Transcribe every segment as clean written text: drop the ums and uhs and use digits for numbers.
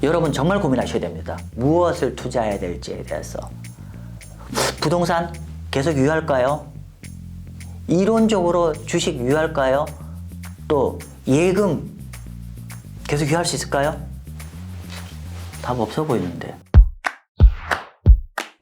여러분 정말 고민하셔야 됩니다. 무엇을 투자해야 될지에 대해서. 부동산 계속 유효할까요? 이론적으로 주식 유효할까요? 또 예금 계속 유효할 수 있을까요? 답 없어 보이는데.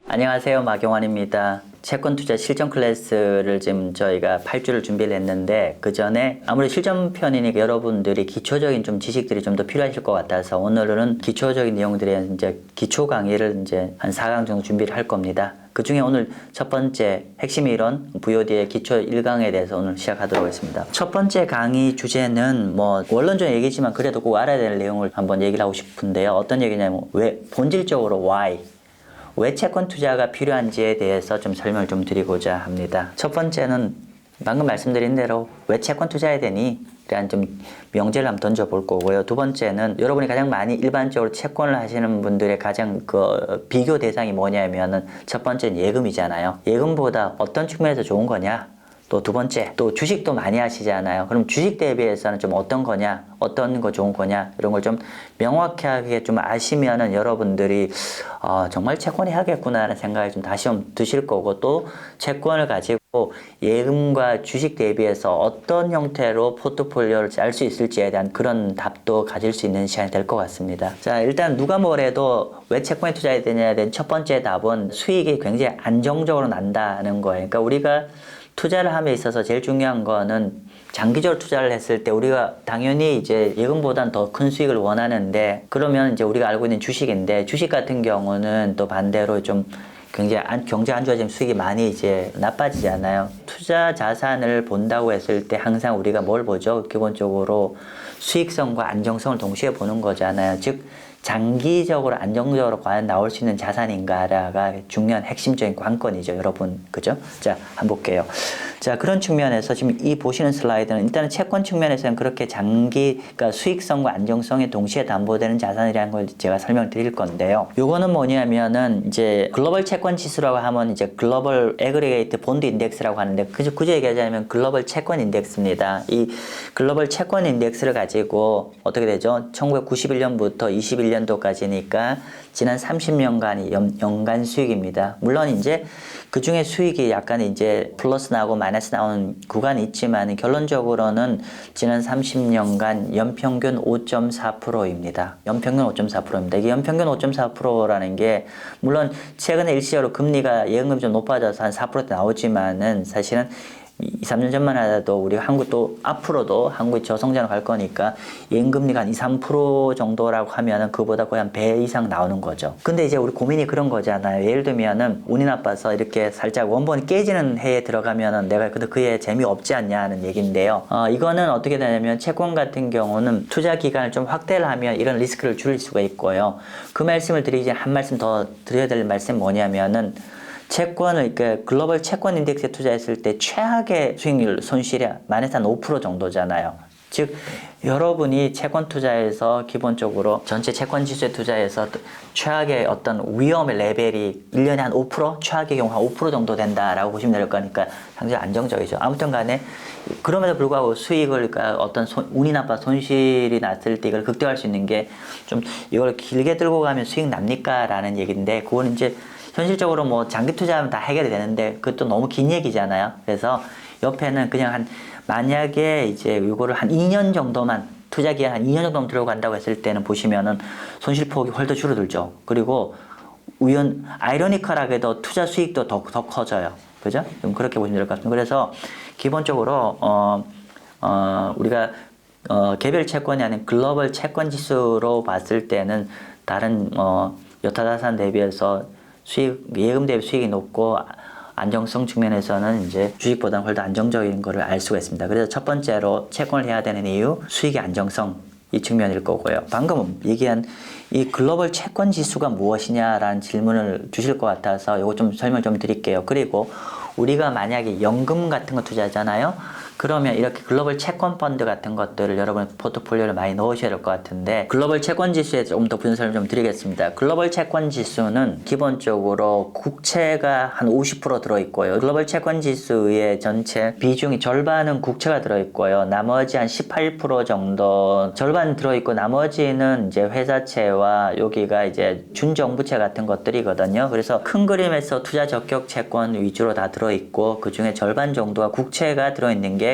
안녕하세요, 마경환입니다. 채권 투자 실전 클래스를 지금 저희가 8주를 준비를 했는데, 그 전에 아무래도 실전 편이니까 여러분들이 기초적인 좀 지식들이 좀 더 필요하실 것 같아서 오늘은 기초적인 내용들의 이제 기초 강의를 이제 한 4강 정도 준비를 할 겁니다. 그 중에 오늘 첫 번째 핵심 이론 VOD의 기초 1강에 대해서 오늘 시작하도록 하겠습니다. 첫 번째 강의 주제는 뭐 원론적인 얘기지만 그래도 꼭 알아야 될 내용을 한번 얘기를 하고 싶은데요. 어떤 얘기냐면 왜 본질적으로 why 왜 채권 투자가 필요한지에 대해서 좀 설명을 좀 드리고자 합니다. 첫 번째는 방금 말씀드린 대로 왜 채권 투자해야 되니? 라는 좀 명제를 한번 던져볼 거고요. 두 번째는 여러분이 가장 많이 일반적으로 채권을 하시는 분들의 가장 그 비교 대상이 뭐냐면은 첫 번째는 예금이잖아요. 예금보다 어떤 측면에서 좋은 거냐? 또 두 번째, 또 주식도 많이 하시잖아요. 그럼 주식 대비해서는 좀 어떤 거냐, 어떤 거 좋은 거냐, 이런 걸 좀 명확하게 좀 아시면은 여러분들이 정말 채권 해야겠구나라는 생각이 좀 다시 좀 드실 거고, 또 채권을 가지고 예금과 주식 대비해서 어떤 형태로 포트폴리오를 짤 수 있을지에 대한 그런 답도 가질 수 있는 시간이 될 것 같습니다. 자, 일단 누가 뭐래도 왜 채권에 투자해야 되냐에 대한 첫 번째 답은 수익이 굉장히 안정적으로 난다는 거예요. 그러니까 우리가 투자를 함에 있어서 제일 중요한 거는 장기적으로 투자를 했을 때 우리가 당연히 이제 예금보다는 더 큰 수익을 원하는데, 그러면 이제 우리가 알고 있는 주식인데, 주식 같은 경우는 또 반대로 좀 굉장히 경제가 안 좋아지면 수익이 많이 이제 나빠지잖아요. 투자 자산을 본다고 했을 때 항상 우리가 뭘 보죠? 기본적으로 수익성과 안정성을 동시에 보는 거잖아요. 즉 장기적으로 안정적으로 과연 나올 수 있는 자산인가가 중요한 핵심적인 관건이죠, 여러분. 그죠? 자, 한번 볼게요. 자, 그런 측면에서 지금 이 보시는 슬라이드는 일단은 채권 측면에서는 그렇게 그러니까 수익성과 안정성이 동시에 담보되는 자산이라는 걸 제가 설명을 드릴 건데요. 요거는 뭐냐면은 이제 글로벌 채권 지수라고 하면 이제 글로벌 애그리게이트 본드 인덱스라고 하는데, 굳이 얘기하자면 글로벌 채권 인덱스입니다. 이 글로벌 채권 인덱스를 가지고 어떻게 되죠? 1991년부터 21년도까지니까 지난 30년간의 연간 수익입니다. 물론 이제 그 중에 수익이 약간 이제 플러스 나오고 마이너스 나오는 구간이 있지만 결론적으로는 지난 30년간 연평균 5.4%입니다. 연평균 5.4%입니다. 이게 연평균 5.4%라는 게 물론 최근에 일시적으로 금리가 예금금리 좀 높아져서 한 4%대 나오지만은 사실은 2, 3년 전만 하더라도 우리 한국도 앞으로도 한국이 저성장을 갈 거니까 예금금리가 한 2, 3% 정도라고 하면은 그보다 거의 한 배 이상 나오는 거죠. 근데 이제 우리 고민이 그런 거잖아요. 예를 들면은 운이 나빠서 이렇게 살짝 원본이 깨지는 해에 들어가면은 내가 그 해 재미없지 않냐는 얘기인데요. 이거는 어떻게 되냐면 채권 같은 경우는 투자 기간을 좀 확대를 하면 이런 리스크를 줄일 수가 있고요. 그 말씀을 드리기 전에 한 말씀 더 드려야 될 말씀은 뭐냐면은 채권을, 그러니까 글로벌 채권 인덱스에 투자했을 때 최악의 수익률 손실이 마이너스 한 5% 정도잖아요. 즉 여러분이 채권 투자에서 기본적으로 전체 채권 지수에 투자해서 최악의 어떤 위험의 레벨이 1년에 한 5%? 최악의 경우 한 5% 정도 된다라고 보시면 될 거니까 상당히 안정적이죠. 아무튼 간에 그럼에도 불구하고 수익을, 그러니까 어떤 운이 나빠 손실이 났을 때 이걸 극대화할 수 있는 게 좀 이걸 길게 들고 가면 수익 납니까? 라는 얘기인데, 그거는 이제 현실적으로 뭐 장기 투자하면 다 해결이 되는데 그것도 너무 긴 얘기잖아요. 그래서 옆에는 그냥 만약에 이제 이거를 한 2년 정도만, 투자 기간 한 2년 정도만 들고 간다고 했을 때는 보시면은 손실폭이 훨씬 줄어들죠. 그리고 아이러니컬하게도 투자 수익도 더 커져요. 그죠? 좀 그렇게 보시면 될 것 같습니다. 그래서 기본적으로 우리가 개별 채권이 아닌 글로벌 채권 지수로 봤을 때는 다른 여타 자산 대비해서 예금 대비 수익이 높고 안정성 측면에서는 이제 주식보다는 훨씬 더 안정적인 거를 알 수가 있습니다. 그래서 첫 번째로 채권을 해야 되는 이유, 수익의 안정성, 이 측면일 거고요. 방금 얘기한 이 글로벌 채권 지수가 무엇이냐라는 질문을 주실 것 같아서 이거 좀 설명 좀 드릴게요. 그리고 우리가 만약에 연금 같은 거 투자하잖아요. 그러면 이렇게 글로벌 채권 펀드 같은 것들을 여러분 포트폴리오를 많이 넣으셔야 될 것 같은데, 글로벌 채권 지수에 좀 더 분석을 좀 드리겠습니다. 글로벌 채권 지수는 기본적으로 국채가 한 50% 들어있고요. 글로벌 채권 지수의 전체 비중이 절반은 국채가 들어있고요. 나머지 한 18% 정도 절반 들어있고, 나머지는 이제 회사채와 여기가 이제 준정부채 같은 것들이거든요. 그래서 큰 그림에서 투자 적격 채권 위주로 다 들어있고, 그 중에 절반 정도가 국채가 들어있는 게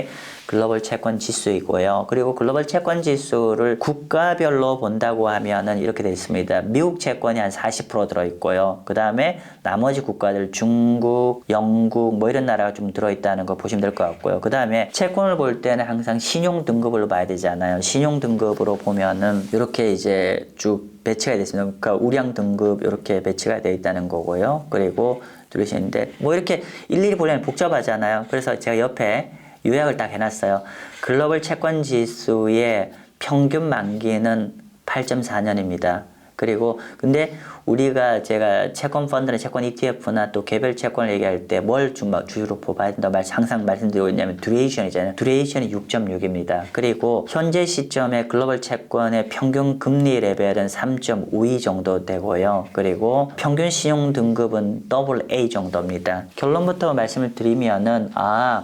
글로벌 채권 지수이고요. 그리고 글로벌 채권 지수를 국가별로 본다고 하면은 이렇게 되어 있습니다. 미국 채권이 한 40% 들어있고요. 그 다음에 나머지 국가들 중국, 영국 뭐 이런 나라가 좀 들어있다는 거 보시면 될 것 같고요. 그 다음에 채권을 볼 때는 항상 신용 등급으로 봐야 되잖아요. 신용 등급으로 보면은 이렇게 이제 쭉 배치가 되어 있습니다. 그러니까 우량 등급 이렇게 배치가 되어 있다는 거고요. 그리고 들으시는데 뭐 이렇게 일일이 보려면 복잡하잖아요. 그래서 제가 옆에 요약을 딱 해놨어요. 글로벌 채권 지수의 평균 만기는 8.4년입니다. 그리고 근데 우리가 제가 채권 펀드나 채권 ETF나 또 개별 채권을 얘기할 때 뭘 주로 뽑아야 된다 항상 말씀드리고 있냐면 듀레이션이잖아요. 듀레이션이 6.6입니다. 그리고 현재 시점에 글로벌 채권의 평균 금리 레벨은 3.52 정도 되고요. 그리고 평균 신용 등급은 AA 정도입니다. 결론부터 말씀을 드리면은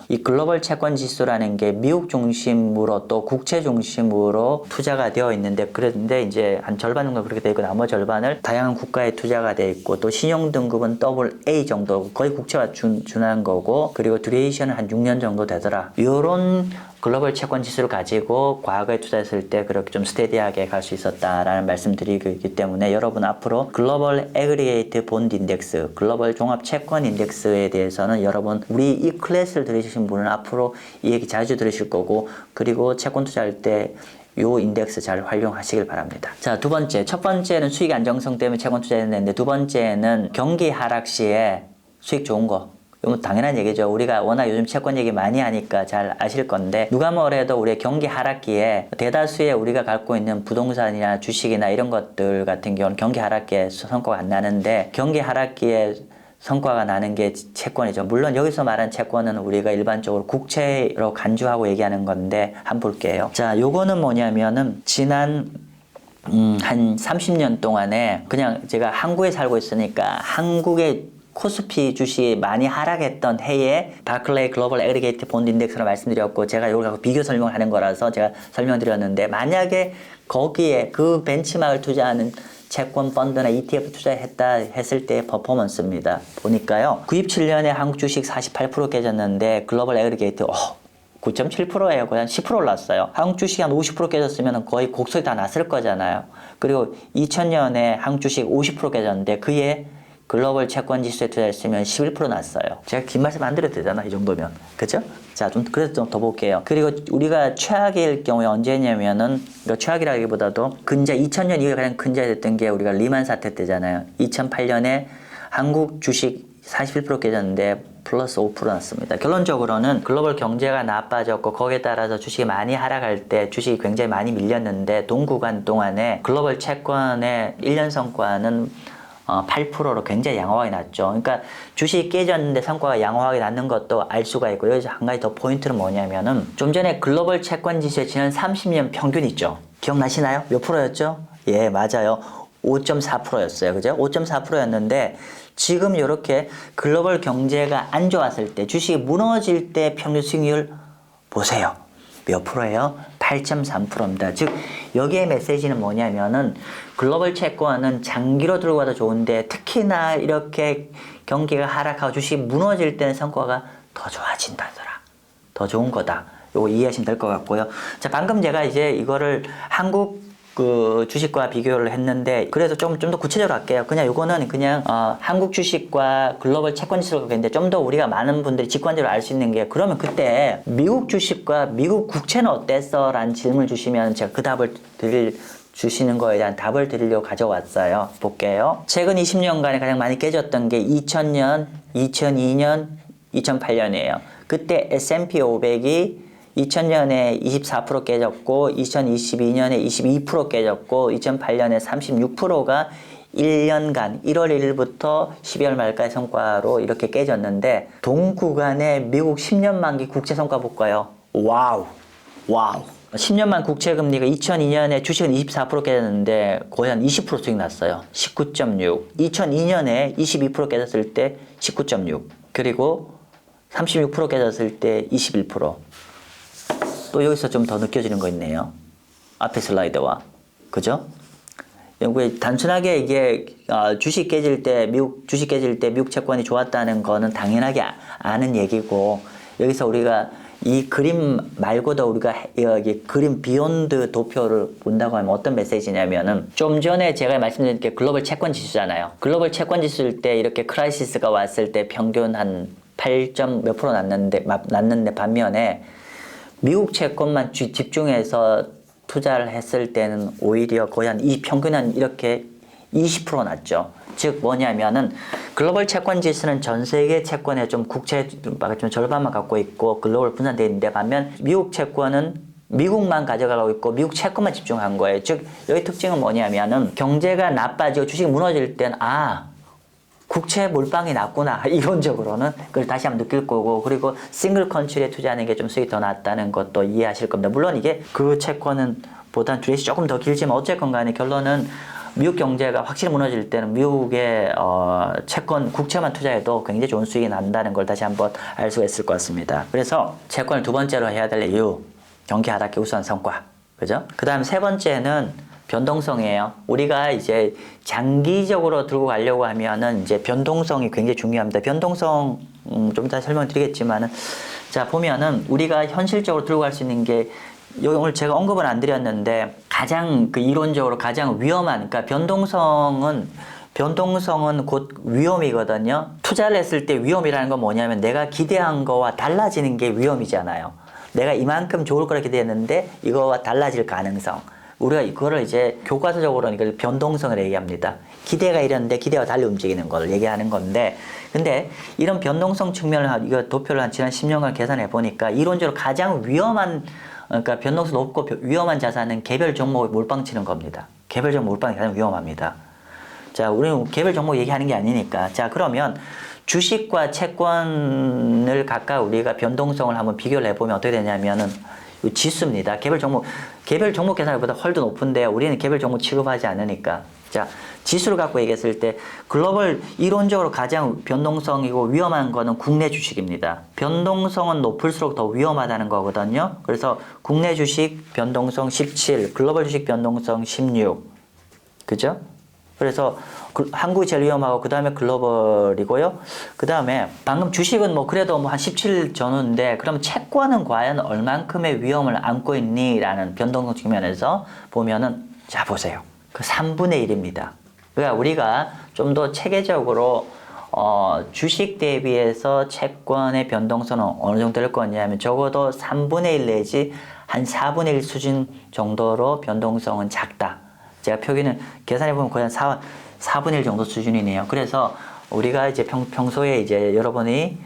이 글로벌 채권 지수라는 게 미국 중심으로 또 국채 중심으로 투자가 되어 있는데, 그런데 이제 한 절반 정도 그렇게 되어 있고, 나머지 절반을 다양한 국가에 투자가 되어 있고, 또 신용 등급은 AA 정도, 거의 국채와 준한 거고, 그리고 듀레이션은 한 6년 정도 되더라. 요런 글로벌 채권 지수를 가지고 과거에 투자했을 때 그렇게 좀 스테디하게 갈 수 있었다라는 말씀드리기 때문에, 여러분 앞으로 글로벌 애그리게이트 본드 인덱스, 글로벌 종합 채권 인덱스에 대해서는 여러분 우리 이 클래스를 들으신 분은 앞으로 이 얘기 자주 들으실 거고, 그리고 채권 투자할 때 요 인덱스 잘 활용하시길 바랍니다. 자, 두 번째. 첫 번째는 수익 안정성 때문에 채권 투자했는데, 두 번째는 경기 하락 시에 수익 좋은 거. 이건 당연한 얘기죠. 우리가 워낙 요즘 채권 얘기 많이 하니까 잘 아실 건데, 누가 뭐래도 우리의 경기 하락기에 대다수의 우리가 갖고 있는 부동산이나 주식이나 이런 것들 같은 경우는 경기 하락기에 성과가 안 나는데, 경기 하락기에 성과가 나는 게 채권이죠. 물론 여기서 말한 채권은 우리가 일반적으로 국채로 간주하고 얘기하는 건데 한번 볼게요. 자, 요거는 뭐냐면은 지난 한 30년 동안에 그냥 제가 한국에 살고 있으니까 한국의 코스피 주식이 많이 하락했던 해에 바클레이 글로벌 애그리게이트 본드 인덱스를 말씀드렸고, 제가 이걸 갖고 비교 설명을 하는 거라서 제가 설명드렸는데, 만약에 거기에 그 벤치마크를 투자하는 채권 펀드나 ETF 투자했다 했을 때의 퍼포먼스입니다. 보니까요, 97년에 한국 주식 48% 깨졌는데 글로벌 애그리게이트 9.7%예요. 그냥 10% 올랐어요. 한국 주식이 한 50% 깨졌으면 거의 곡소리 다 났을 거잖아요. 그리고 2000년에 한국 주식 50% 깨졌는데 그해 글로벌 채권 지수에 투자했으면 11% 났어요. 제가 긴 말씀 안 드려도 되잖아, 이 정도면. 그죠? 자, 그래서 좀 더 볼게요. 그리고 우리가 최악일 경우에 언제냐면은, 최악이라기보다도 2000년 이후에 가장 근자가 됐던 게 우리가 리만 사태 때잖아요. 2008년에 한국 주식 41% 깨졌는데 플러스 5% 났습니다. 결론적으로는 글로벌 경제가 나빠졌고, 거기에 따라서 주식이 많이 하락할 때 주식이 굉장히 많이 밀렸는데, 동구간 동안에 글로벌 채권의 1년 성과는 8%로 굉장히 양호하게 났죠. 그러니까 주식이 깨졌는데 성과가 양호하게 났는 것도 알 수가 있고, 여기서 한 가지 더 포인트는 뭐냐면은, 좀 전에 글로벌 채권 지수의 지난 30년 평균 있죠. 기억나시나요? 몇 프로였죠? 예, 맞아요. 5.4%였어요. 그죠? 5.4%였는데 지금 이렇게 글로벌 경제가 안 좋았을 때, 주식이 무너질 때 평균 수익률 보세요. 몇 프로예요? 8.3%입니다. 즉 여기에 메시지는 뭐냐면은, 글로벌 채권은 장기로 들고 가도 좋은데 특히나 이렇게 경기가 하락하고 주식이 무너질 때는 성과가 더 좋아진다더라. 더 좋은 거다. 요거 이해하시면 될 것 같고요. 자, 방금 제가 이제 이거를 한국 주식과 비교를 했는데, 그래서 좀 더 구체적으로 할게요. 그냥 요거는 그냥 한국 주식과 글로벌 채권 지수가 있는데, 좀 더 우리가 많은 분들이 직관적으로 알 수 있는 게, 그러면 그때 미국 주식과 미국 국채는 어땠어? 라는 질문을 주시면 제가 그 답을 주시는 거에 대한 답을 드리려고 가져왔어요. 볼게요. 최근 20년간에 가장 많이 깨졌던 게 2000년, 2002년, 2008년이에요. 그때 S&P 500이 2000년에 24% 깨졌고, 2022년에 22% 깨졌고, 2008년에 36%가 1년간 1월 1일부터 12월 말까지 성과로 이렇게 깨졌는데, 동구간의 미국 10년 만기 국채 성과 볼까요? 와우. 10년만 국채금리가 2002년에 주식은 24% 깨졌는데 거의 한 20% 수익 났어요. 19.6. 2002년에 22% 깨졌을 때 19.6. 그리고 36% 깨졌을 때 21%. 또 여기서 좀 더 느껴지는 거 있네요. 앞에 슬라이드와. 그죠? 영국에 단순하게 이게 주식 깨질 때 미국 채권이 좋았다는 거는 당연하게 아는 얘기고, 여기서 우리가 이 그림 말고도 우리가 여기 그림 비욘드 도표를 본다고 하면 어떤 메시지냐면은, 좀 전에 제가 말씀드린 게 글로벌 채권 지수잖아요. 글로벌 채권 지수일 때 이렇게 크라이시스가 왔을 때 평균 한 8점 몇 프로 났는데 반면에 미국 채권만 집중해서 투자를 했을 때는 오히려 거의 평균 한 이렇게 20% 났죠. 즉 뭐냐면은 글로벌 채권 지수는 전 세계 채권의 좀 국채 좀 절반만 갖고 있고 글로벌 분산되어 있는데, 반면 미국 채권은 미국만 가져가고 있고 미국 채권만 집중한 거예요. 즉 여기 특징은 뭐냐면은 경제가 나빠지고 주식이 무너질 땐 국채 몰빵이 낫구나, 이론적으로는 그걸 다시 한번 느낄 거고, 그리고 싱글 컨트리에 투자하는 게 좀 수익이 더 낫다는 것도 이해하실 겁니다. 물론 이게 그 채권은 보단 듀레이션이 조금 더 길지만 어쨌건 간에 결론은 미국 경제가 확실히 무너질 때는 미국의 채권, 국채만 투자해도 굉장히 좋은 수익이 난다는 걸 다시 한번 알 수가 있을 것 같습니다. 그래서 채권을 두 번째로 해야 될 이유, 경기 하락의 우수한 성과. 그죠? 그 다음 세 번째는 변동성이에요. 우리가 이제 장기적으로 들고 가려고 하면은 이제 변동성이 굉장히 중요합니다. 변동성, 좀 이따 설명드리겠지만은, 자, 보면은 우리가 현실적으로 들고 갈 수 있는 게, 오늘 제가 언급은 안 드렸는데, 가장 이론적으로 가장 위험한, 그러니까 변동성은 곧 위험이거든요. 투자를 했을 때 위험이라는 건 뭐냐면 내가 기대한 거와 달라지는 게 위험이잖아요. 내가 이만큼 좋을 거라 기대했는데 이거와 달라질 가능성. 우리가 이거를 이제 교과서적으로는 이걸 변동성을 얘기합니다. 기대가 이랬는데 기대와 달리 움직이는 걸 얘기하는 건데, 근데 이런 변동성 측면을 이거 도표를 한 지난 10년간 계산해 보니까 이론적으로 가장 위험한, 그러니까 변동성 높고 위험한 자산은 개별 종목에 몰빵치는 겁니다. 개별 종목 몰빵이 가장 위험합니다. 자, 우리는 개별 종목 얘기하는 게 아니니까. 자, 그러면 주식과 채권을 각각 우리가 변동성을 한번 비교를 해보면 어떻게 되냐면은 지수입니다. 개별 종목 계산보다 훨씬 높은데 우리는 개별 종목 취급하지 않으니까. 자, 지수를 갖고 얘기했을 때 글로벌 이론적으로 가장 변동성이고 위험한 거는 국내 주식입니다. 변동성은 높을수록 더 위험하다는 거거든요. 그래서 국내 주식 변동성 17, 글로벌 주식 변동성 16. 그죠? 그래서 한국이 제일 위험하고 그 다음에 글로벌이고요. 그 다음에 방금 주식은 뭐 그래도 뭐 한 17 전후인데, 그럼 채권은 과연 얼만큼의 위험을 안고 있니? 라는 변동성 측면에서 보면은, 자, 보세요. 그 3분의 1입니다. 그러니까 우리가 좀 더 체계적으로 주식 대비해서 채권의 변동성은 어느 정도 될 거냐면 적어도 3분의 1 내지 한 4분의 1 수준 정도로 변동성은 작다. 제가 표기는 계산해보면 거의 한 4분의 1 정도 수준이네요. 그래서 우리가 이제 평소에 이제 여러분이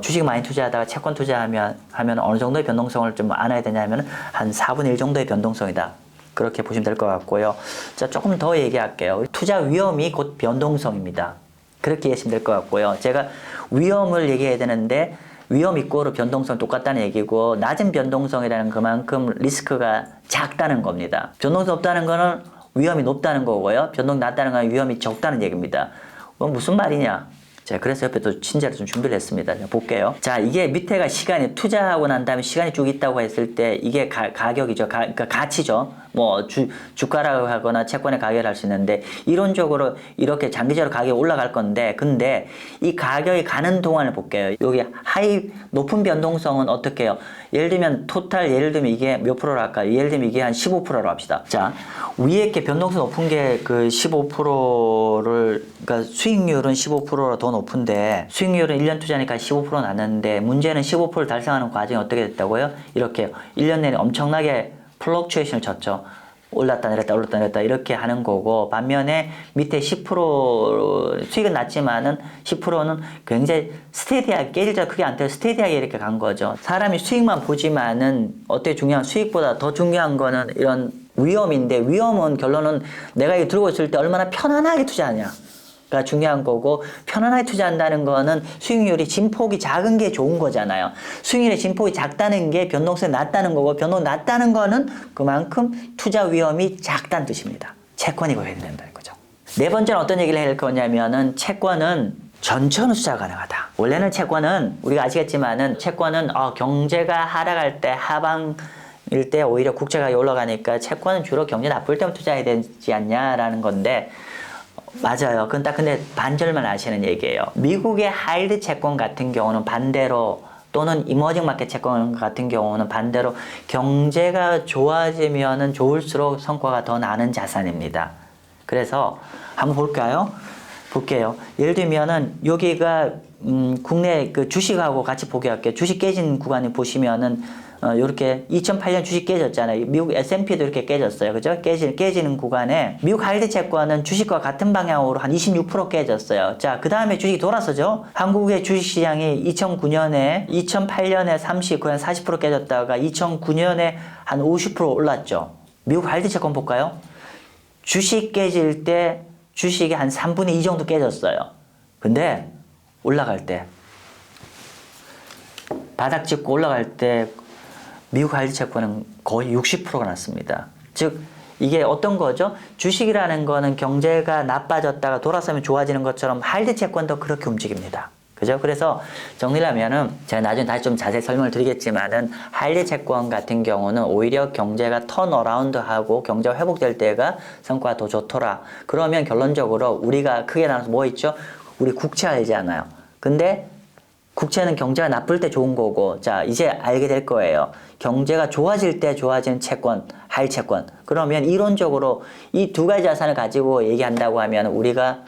주식 많이 투자하다가 채권 투자하면 어느 정도의 변동성을 좀 안아야 되냐면 한 4분의 1 정도의 변동성이다. 그렇게 보시면 될 것 같고요. 자, 조금 더 얘기할게요. 투자 위험이 곧 변동성입니다. 그렇게 이해하시면 될 것 같고요. 제가 위험을 얘기해야 되는데, 위험 이꼬르 변동성 똑같다는 얘기고, 낮은 변동성이라는 그만큼 리스크가 작다는 겁니다. 변동성 없다는 거는 위험이 높다는 거고요. 변동 낮다는 건 위험이 적다는 얘기입니다. 무슨 말이냐? 자, 그래서 옆에 또 친절히 좀 준비를 했습니다. 자, 볼게요. 자, 이게 밑에가 시간이, 투자하고 난 다음에 시간이 쭉 있다고 했을 때 이게 가격이죠. 그러니까 가치죠. 뭐 주가라고 하거나 채권의 가격을 할 수 있는데, 이론적으로 이렇게 장기적으로 가격이 올라갈 건데, 근데 이 가격이 가는 동안을 볼게요. 여기 높은 변동성은 어떻게 해요? 예를 들면 예를 들면 이게 몇 프로로 할까요? 예를 들면 이게 한 15%로 합시다. 자, 위에 이렇게 변동성 높은 게 그 15%를, 그러니까 수익률은 15%로 더 높은데, 수익률은 1년 투자니까 15% 났는데, 문제는 15%를 달성하는 과정이 어떻게 됐다고요? 이렇게 1년 내내 엄청나게 플럭추에이션을 쳤죠. 올랐다 내렸다 이렇게 하는 거고, 반면에 밑에 10% 수익은 낮지만은 10%는 굉장히 스테디하게, 깨질 자 크게 안 돼서 스테디하게 이렇게 간 거죠. 사람이 수익만 보지만은 어떻게 중요한, 수익보다 더 중요한 거는 이런 위험인데, 위험은 결론은 내가 이거 들고 있을 때 얼마나 편안하게 투자하냐. 가 중요한 거고, 편안하게 투자한다는 거는 수익률이 진폭이 작은 게 좋은 거잖아요. 수익률의 진폭이 작다는 게 변동성이 낮다는 거고, 변동 낮다는 거는 그만큼 투자 위험이 작다는 뜻입니다. 채권이 그래야 된다는 거죠. 네 번째는 어떤 얘기를 할 거냐면은, 채권은 전천후 투자가 가능하다. 원래는 채권은 우리가 아시겠지만은, 채권은 경제가 하락할 때, 하방일 때 오히려 국채가 올라가니까 채권은 주로 경제 나쁠 때만 투자해야 되지 않냐라는 건데, 맞아요. 그건 딱 근데 반절만 아시는 얘기예요. 미국의 하이드 채권 같은 경우는 반대로, 또는 이머징 마켓 채권 같은 경우는 반대로 경제가 좋아지면은 좋을수록 성과가 더 나는 자산입니다. 그래서 한번 볼게요. 예를 들면은 여기가 국내 그 주식하고 같이 보게할게요. 주식 깨진 구간을 보시면은 요렇게 2008년 주식 깨졌잖아요. 미국 S&P도 이렇게 깨졌어요. 그죠? 깨지는 구간에 미국 하이드 채권은 주식과 같은 방향으로 한 26% 깨졌어요. 자, 그 다음에 주식이 돌아서죠? 한국의 주식 시장이 2008년에 30, 그냥 40% 깨졌다가 2009년에 한 50% 올랐죠. 미국 하이드 채권 볼까요? 주식 깨질 때 주식이 한 3분의 2 정도 깨졌어요. 근데 올라갈 때, 바닥 짚고 올라갈 때 미국 하이드 채권은 거의 60%가 났습니다. 즉 이게 어떤 거죠? 주식이라는 거는 경제가 나빠졌다가 돌아서면 좋아지는 것처럼 하이드 채권도 그렇게 움직입니다. 그죠? 그래서 정리를 하면은, 제가 나중에 다시 좀 자세히 설명을 드리겠지만은, 하이드 채권 같은 경우는 오히려 경제가 턴어라운드 하고 경제가 회복될 때가 성과가 더 좋더라. 그러면 결론적으로 우리가 크게 나눠서 뭐 있죠? 우리 국채 알잖아요. 근데 국채는 경제가 나쁠 때 좋은 거고, 자, 이제 알게 될 거예요. 경제가 좋아질 때 좋아지는 채권, 하이드 채권. 그러면 이론적으로 이 두 가지 자산을 가지고 얘기한다고 하면, 우리가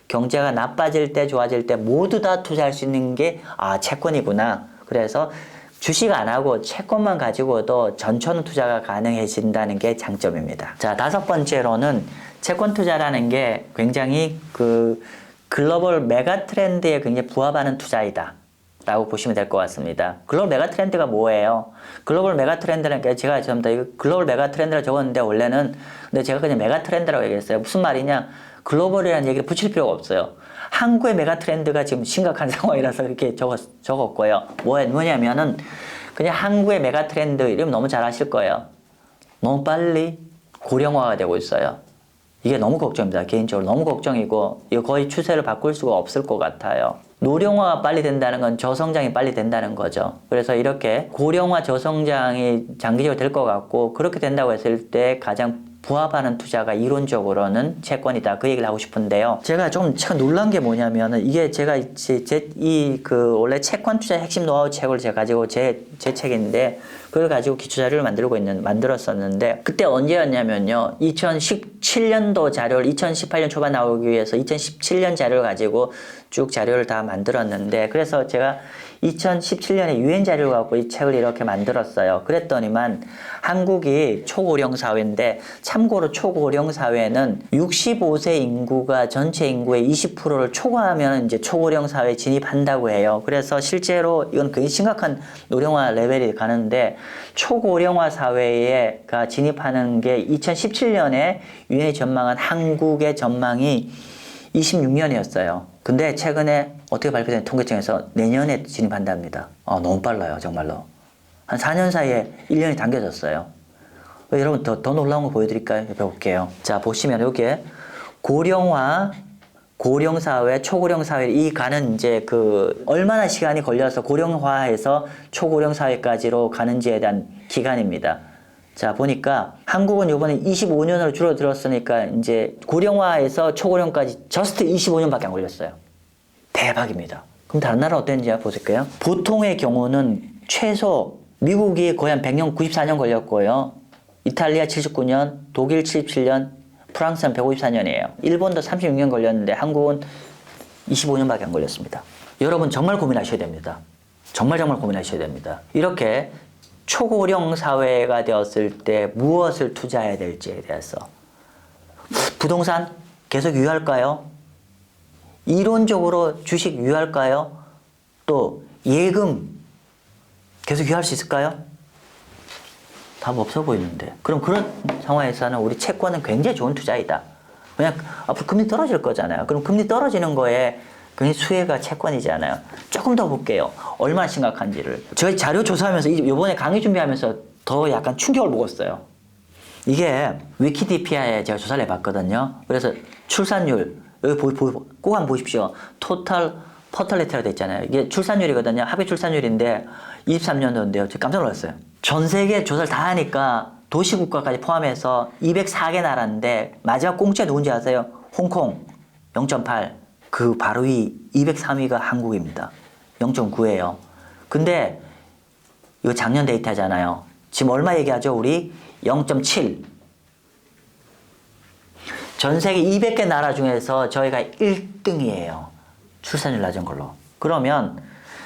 경제가 나빠질 때 좋아질 때 모두 다 투자할 수 있는 게 채권이구나. 그래서 주식 안 하고 채권만 가지고도 전천 투자가 가능해진다는 게 장점입니다. 자, 다섯 번째로는 채권 투자라는 게 굉장히 그 글로벌 메가 트렌드에 굉장히 부합하는 투자이다 라고 보시면 될 것 같습니다. 글로벌 메가 트렌드가 뭐예요? 글로벌 메가 트렌드는 제가 이거 글로벌 메가 트렌드라고 적었는데, 원래는 근데 제가 그냥 메가 트렌드라고 얘기했어요. 무슨 말이냐? 글로벌이라는 얘기를 붙일 필요가 없어요. 한국의 메가 트렌드가 지금 심각한 상황이라서 이렇게 적었고요. 뭐냐면은 그냥 한국의 메가 트렌드 이러면 너무 잘 아실 거예요. 너무 빨리 고령화가 되고 있어요. 이게 너무 걱정입니다. 개인적으로 너무 걱정이고, 이거 거의 추세를 바꿀 수가 없을 것 같아요. 노령화가 빨리 된다는 건 저성장이 빨리 된다는 거죠. 그래서 이렇게 고령화 저성장이 장기적으로 될 것 같고, 그렇게 된다고 했을 때 가장 부합하는 투자가 이론적으로는 채권이다. 그 얘기를 하고 싶은데요. 제가 좀 놀란 게 뭐냐면은, 이게 제가 원래 채권 투자 핵심 노하우 책을 제가 가지고 제 책인데, 그걸 가지고 기초 자료를 만들었었는데, 그때 언제였냐면요. 2017년도 자료를 2018년 초반 나오기 위해서 2017년 자료를 가지고 쭉 자료를 다 만들었는데, 그래서 제가 2017년에 유엔 자료를 갖고 이 책을 이렇게 만들었어요. 그랬더니만 한국이 초고령 사회인데, 참고로 초고령 사회는 65세 인구가 전체 인구의 20%를 초과하면 이제 초고령 사회에 진입한다고 해요. 그래서 실제로 이건 굉장히 심각한 노령화 레벨이 가는데, 초고령화 사회가 진입하는 게 2017년에 유엔이 전망한 한국의 전망이 26년이었어요. 근데 최근에 어떻게 발표된 통계청에서 내년에 진입한답니다. 너무 빨라요, 정말로. 한 4년 사이에 1년이 당겨졌어요. 여러분 더 놀라운 거 보여드릴까요? 옆에 볼게요. 자, 보시면 여기에 고령화, 고령사회, 초고령사회, 이 가는 이제 얼마나 시간이 걸려서 고령화에서 초고령사회까지로 가는지에 대한 기간입니다. 자, 보니까 한국은 요번에 25년으로 줄어들었으니까 이제 고령화에서 초고령까지 저스트 25년밖에 안 걸렸어요. 대박입니다. 그럼 다른 나라 어땠는지 보실게요. 보통의 경우는 최소 미국이 거의 한 100년, 94년 걸렸고요. 이탈리아 79년, 독일 77년, 프랑스는 154년이에요. 일본도 36년 걸렸는데 한국은 25년밖에 안 걸렸습니다. 여러분 정말 고민하셔야 됩니다. 정말 고민하셔야 됩니다. 이렇게 초고령 사회가 되었을 때 무엇을 투자해야 될지에 대해서. 부동산 계속 유효할까요? 이론적으로 주식 유효할까요? 또 예금 계속 유효할 수 있을까요? 답 없어 보이는데. 그럼 그런 상황에서는 우리 채권은 굉장히 좋은 투자이다. 왜냐 앞으로 금리 떨어질 거잖아요. 그럼 금리 떨어지는 거에 굉장히 수혜가 채권이잖아요. 조금 더 볼게요. 얼마나 심각한지를. 저희 자료 조사하면서 이번에 강의 준비하면서 더 약간 충격을 먹었어요. 이게 위키디피아에 제가 조사를 해봤거든요. 그래서 출산율 여기 꼭 한번 보십시오. 토탈 퍼털리티라고 돼 있잖아요. 이게 출산율이거든요. 합의 출산율인데 23년도인데요. 제가 깜짝 놀랐어요. 전 세계 조사를 다 하니까 도시국가까지 포함해서 204개 나라인데 마지막 공짜 누군지 아세요? 홍콩 0.8. 그 바로 위 203위가 한국입니다. 0.9예요. 근데 이거 작년 데이터잖아요. 지금 얼마 얘기하죠? 우리 0.7. 전 세계 200개 나라 중에서 저희가 1등이에요. 출산율 낮은 걸로. 그러면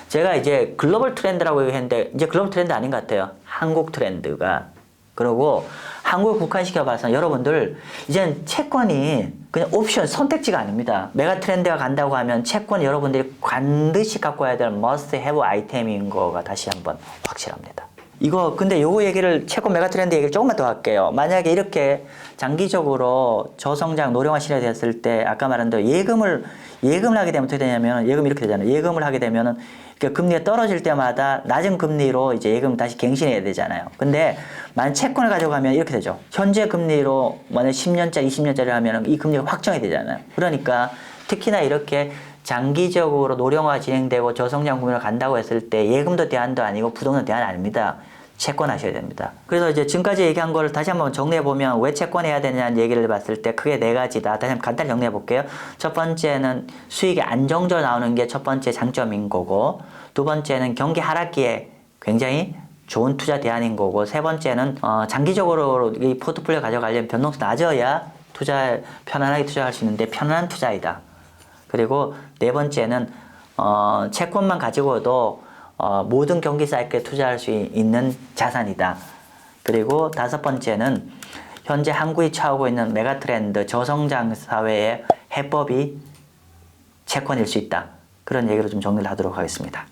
제가 이제 글로벌 트렌드라고 얘기했는데 이제 글로벌 트렌드 아닌 것 같아요. 한국 트렌드가. 그리고 한국을 국한시켜봐서 여러분들 이제는 채권이 그냥 옵션 선택지가 아닙니다. 메가 트렌드가 간다고 하면 채권 여러분들이 반드시 갖고 와야 될 must have 아이템인 거가 다시 한번 확실합니다. 이거 근데 요거 얘기를 채권 메가 트렌드 얘기를 조금만 더 할게요. 만약에 이렇게 장기적으로 저성장 노령화 시대가 됐을 때 아까 말한 대로 예금을 하게 되면 어떻게 되냐면 예금 이렇게 되잖아요. 예금을 하게 되면은 금리가 떨어질 때마다 낮은 금리로 이제 예금 다시 갱신해야 되잖아요. 근데 만약 채권을 가져가면 이렇게 되죠. 현재 금리로 만약 10년짜리, 20년짜리 하면 이 금리가 확정이 되잖아요. 그러니까 특히나 이렇게 장기적으로 노령화가 진행되고 저성장 국면을 간다고 했을 때 예금도 대안도 아니고 부동산 대안 아닙니다. 채권 하셔야 됩니다. 그래서 이제 지금까지 얘기한 걸 다시 한번 정리해 보면 왜 채권해야 되냐는 얘기를 봤을 때 크게 네 가지다. 다시 한번 간단히 정리해 볼게요. 첫 번째는 수익이 안정적으로 나오는 게 첫 번째 장점인 거고, 두 번째는 경기 하락기에 굉장히 좋은 투자 대안인 거고, 세 번째는 장기적으로 이 포트폴리오 가져가려면 변동성 낮아야 편안하게 투자할 수 있는데 편안한 투자이다. 그리고 네 번째는 채권만 가지고도 모든 경기 사이클에 투자할 수 있는 자산이다. 그리고 다섯 번째는 현재 한국이 처하고 있는 메가트렌드 저성장 사회의 해법이 채권일 수 있다. 그런 얘기로 좀 정리를 하도록 하겠습니다.